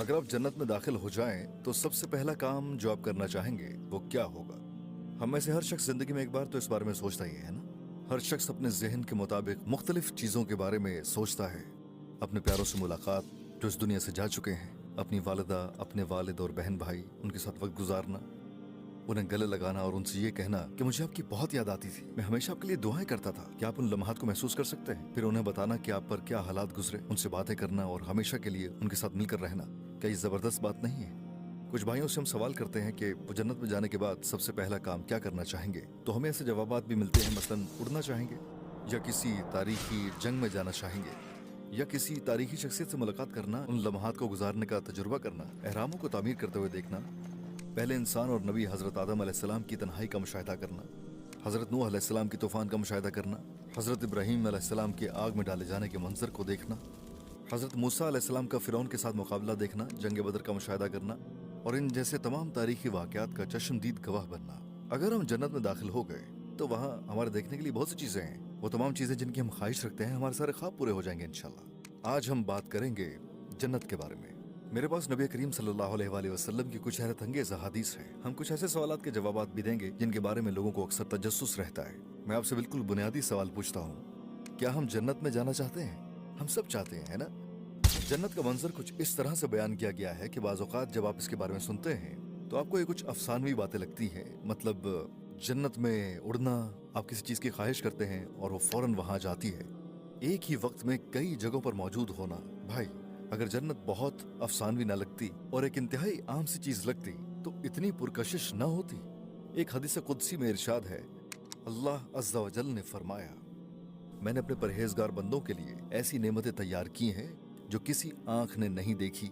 अगर आप जन्नत में दाखिल हो जाएं तो सबसे पहला काम जो आप करना चाहेंगे वो क्या होगा? हम में से हर शख्स जिंदगी में एक बार तो इस बारे में सोचता ही है ना। हर शख्स अपने जहन के मुताबिक मुख्तलिफ चीजों के बारे में सोचता है। अपने प्यारों से मुलाकात जो इस दुनिया से जा चुके हैं, अपनी वालिदा, अपने वालिद और बहन भाई, उनके साथ वक्त गुजारना, उन्हें गले लगाना और उनसे ये कहना कि मुझे आपकी बहुत याद आती थी, मैं हमेशा आपके लिए दुआएं करता था। क्या आप उन लम्हात को महसूस कर सकते हैं? फिर उन्हें बताना कि आप पर क्या हालात गुजरे, उनसे बातें करना और हमेशा के लिए उनके साथ मिलकर रहना। क्या ये जबरदस्त बात नहीं है? कुछ भाइयों से हम सवाल करते हैं कि वो जन्नत में जाने के बाद सबसे पहला काम क्या करना चाहेंगे, तो हमें ऐसे जवाबात भी मिलते हैं, मसलन उड़ना चाहेंगे, या किसी तारीखी जंग में जाना चाहेंगे, या किसी तारीखी शख्सियत से मुलाकात करना, उन लम्हात को गुजारने का तजुर्बा करना, एहरामों को तामीर करते हुए देखना, पहले इंसान और नबी हजरत आदम अलैहिस्सलाम की तन्हाई का मुशाहिदा करना, हजरत नूह अलैहिस्सलाम की तूफान का मुशाहिदा करना, हजरत इब्राहीम अलैहिस्सलाम के आग में डाले जाने के मंजर को देखना, हजरत मूसा अलैहिस्सलाम का फिरौन के साथ मुकाबला देखना, जंग बदर का मुशाहिदा करना और इन जैसे तमाम तारीखी वाकयात का चश्मदीद गवाह बनना। अगर हम जन्नत में दाखिल हो गए तो वहाँ हमारे देखने के लिए बहुत सी चीजें हैं। वो तमाम चीजें जिनकी हम ख्वाहिश रखते हैं, हमारे सारे ख्वाब पूरे हो जाएंगे इंशाल्लाह। आज हम बात करेंगे जन्नत के बारे में। मेरे पास नबी करीम सल्लल्लाहु अलैहि वसल्लम की कुछ हैरत अंगेज अहादीस है। हम कुछ ऐसे सवालात के जवाबात भी देंगे जिनके बारे में लोगों को अक्सर तजस्सुस रहता है। मैं आपसे बिल्कुल बुनियादी सवाल पूछता हूँ, क्या हम जन्नत में जाना चाहते हैं? हम सब चाहते हैं, है ना? जन्नत का मंजर कुछ इस तरह से बयान किया गया है कि बाज़ औक़ात जब आप इसके बारे में सुनते हैं तो आपको ये कुछ अफसानवी बातें लगती हैं। मतलब जन्नत में उड़ना, आप किसी चीज की ख्वाहिश करते हैं और वो फौरन वहां जाती है। एक ही वक्त में कई जगहों पर मौजूद होना। भाई, अगर जन्नत बहुत अफसानवी ना लगती और एक इंतहाई आम सी चीज लगती तो इतनी पुरकशिश ना होती। एक हदीस कुदसी में इरशाद है, अल्लाह अज़्ज़ा व जल ने फरमाया, मैंने अपने परहेजगार बंदों के लिए ऐसी नेमतें तैयार की हैं जो किसी आंख ने नहीं देखी,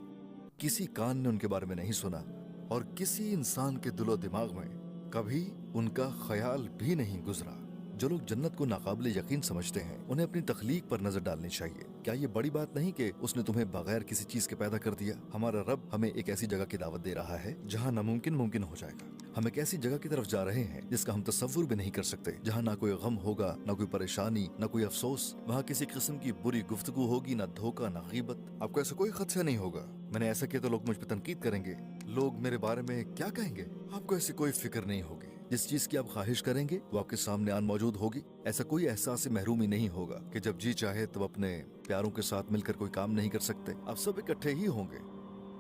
किसी कान ने उनके बारे में नहीं सुना और किसी इंसान के दिलो दिमाग में कभी उनका ख्याल भी नहीं गुजरा। जो लोग जन्नत को नाकाबिले यकीन समझते हैं, उन्हें अपनी तख्लीक पर नजर डालनी चाहिए। क्या ये बड़ी बात नहीं कि उसने तुम्हें बगैर किसी चीज के पैदा कर दिया? हमारा रब हमें एक ऐसी जगह की दावत दे रहा है जहाँ नामुमकिन मुमकिन हो जाएगा। हम एक ऐसी जगह की तरफ जा रहे हैं जिसका हम तसव्वुर भी नहीं कर सकते, जहाँ ना कोई गम होगा, ना कोई परेशानी, ना कोई अफसोस। वहाँ किसी किस्म की बुरी गुफ्तगू होगी, ना धोखा, ना गीबत। आपको ऐसा कोई खदशा नहीं होगा। मैंने ऐसा किया तो लोग मुझ पर तनकीद करेंगे, लोग मेरे बारे में क्या कहेंगे। आपको ऐसी कोई फिक्र नहीं होगी। जिस चीज की आप ख्वाहिश करेंगे वो आपके सामने आन मौजूद होगी। ऐसा कोई एहसास महरूमी नहीं होगा कि जब जी चाहे तब अपने प्यारों के साथ मिलकर कोई काम नहीं कर सकते। आप सब इकट्ठे ही होंगे।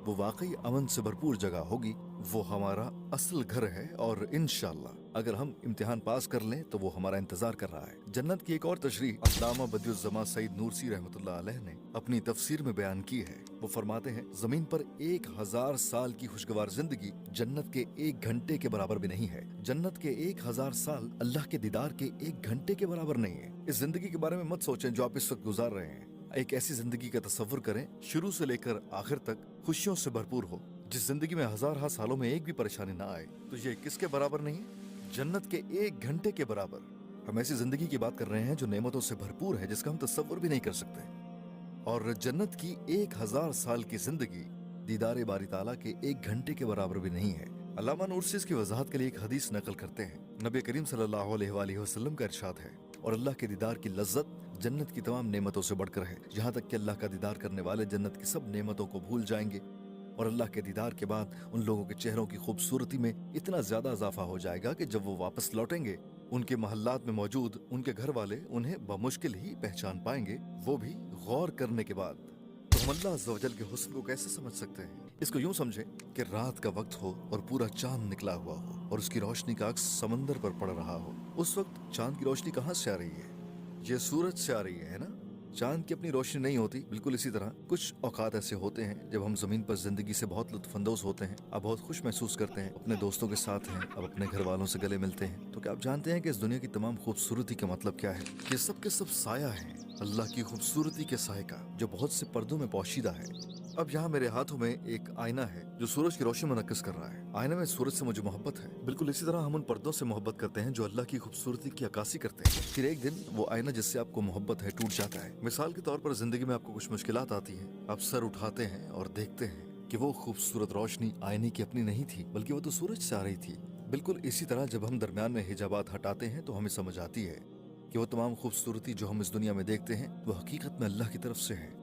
वो वाकई अमन से भरपूर जगह होगी। वो हमारा असल घर है और इंशाअल्लाह अगर हम इम्तिहान पास कर लें तो वो हमारा इंतजार कर रहा है। जन्नत की एक और तशरीह अल्लामा बदियुज़्ज़मा सईद नूरसी रहमतुल्लाह अलैह ने अपनी तफसीर में बयान की है। वो फरमाते हैं, जमीन पर 1000 साल की खुशगवार जिंदगी जन्नत के 1 घंटे के बराबर भी नहीं है। जन्नत के 1000 साल अल्लाह के दीदार के 1 घंटे के बराबर नहीं है। इस जिंदगी के बारे में मत सोचें जो आप इस वक्त गुजार रहे हैं। एक ऐसी जिंदगी का तस्वुर करें शुरू से लेकर आखिर तक खुशियों से भरपूर हो, जिस जिंदगी में हज़ार सालों में एक भी परेशानी ना आए। तो ये किसके बराबर नहीं है? जन्नत के 1 घंटे के बराबर। हम ऐसी जिंदगी की बात कर रहे हैं जो नेमतों से भरपूर है, जिसका हम तस्वुर भी नहीं कर सकते। और जन्नत की 1000 साल की जिंदगी दीदार बारी ताला के 1 घंटे के बराबर भी नहीं है। अल्लामा नूरसी इसकी वजाहत के लिए एक हदीस नकल करते हैं। नबी करीम सल्लल्लाहु अलैहि वसल्लम का इरशाद है, और अल्लाह के दीदार की लज्जत जन्नत की तमाम नेमतों से बढ़कर है। यहाँ तक कि अल्लाह का दीदार करने वाले जन्नत की सब नेमतों को भूल जाएंगे और अल्लाह के दीदार के बाद उन लोगों के चेहरों की खूबसूरती में इतना ज्यादा इजाफा हो जाएगा कि जब वो वापस लौटेंगे उनके महल्लात में मौजूद उनके घर वाले उन्हें बमुश्किल ही पहचान पाएंगे, वो भी गौर करने के बाद। तो हम अल्लाह अज़्ज़ा वजल के हुस्न को कैसे समझ सकते हैं? इसको यूं समझें कि रात का वक्त हो और पूरा चांद निकला हुआ हो और उसकी रोशनी का अक्स समंदर पर पड़ रहा हो। उस वक्त चांद की रोशनी कहाँ से आ रही है? ये सूरज से आ रही है ना? चांद की अपनी रोशनी नहीं होती। बिल्कुल इसी तरह कुछ औकात ऐसे होते हैं जब हम जमीन पर जिंदगी से बहुत लुत्फानंदोज होते हैं, अब बहुत खुश महसूस करते हैं, अपने दोस्तों के साथ हैं, अब अपने घर वालों से गले मिलते हैं। तो क्या आप जानते हैं कि इस दुनिया की तमाम खूबसूरती का मतलब क्या है? ये सब के सब साया है अल्लाह की खूबसूरती के साए का, जो बहुत से पर्दों में पोशीदा है। अब यहाँ मेरे हाथों में एक आईना है जो सूरज की रोशनी मुनक्किस कर रहा है। आईने में सूरज से मुझे मोहब्बत है। बिल्कुल इसी तरह हम उन पर्दों से मोहब्बत करते हैं जो अल्लाह की खूबसूरती की अक्कासी करते हैं। फिर एक दिन वो आईना जिससे आपको मोहब्बत है टूट जाता है। मिसाल के तौर पर जिंदगी में आपको कुछ मुश्किलात आती हैं, आप सर उठाते हैं और देखते हैं कि वो खूबसूरत रोशनी आईने की अपनी नहीं थी, बल्कि वो तो सूरज से आ रही थी। बिल्कुल इसी तरह जब हम दरमियान में हिजाबात हटाते हैं तो हमें समझ आती है कि वो तमाम खूबसूरती जो हम इस दुनिया में देखते हैं वो हकीकत में अल्लाह की तरफ से है।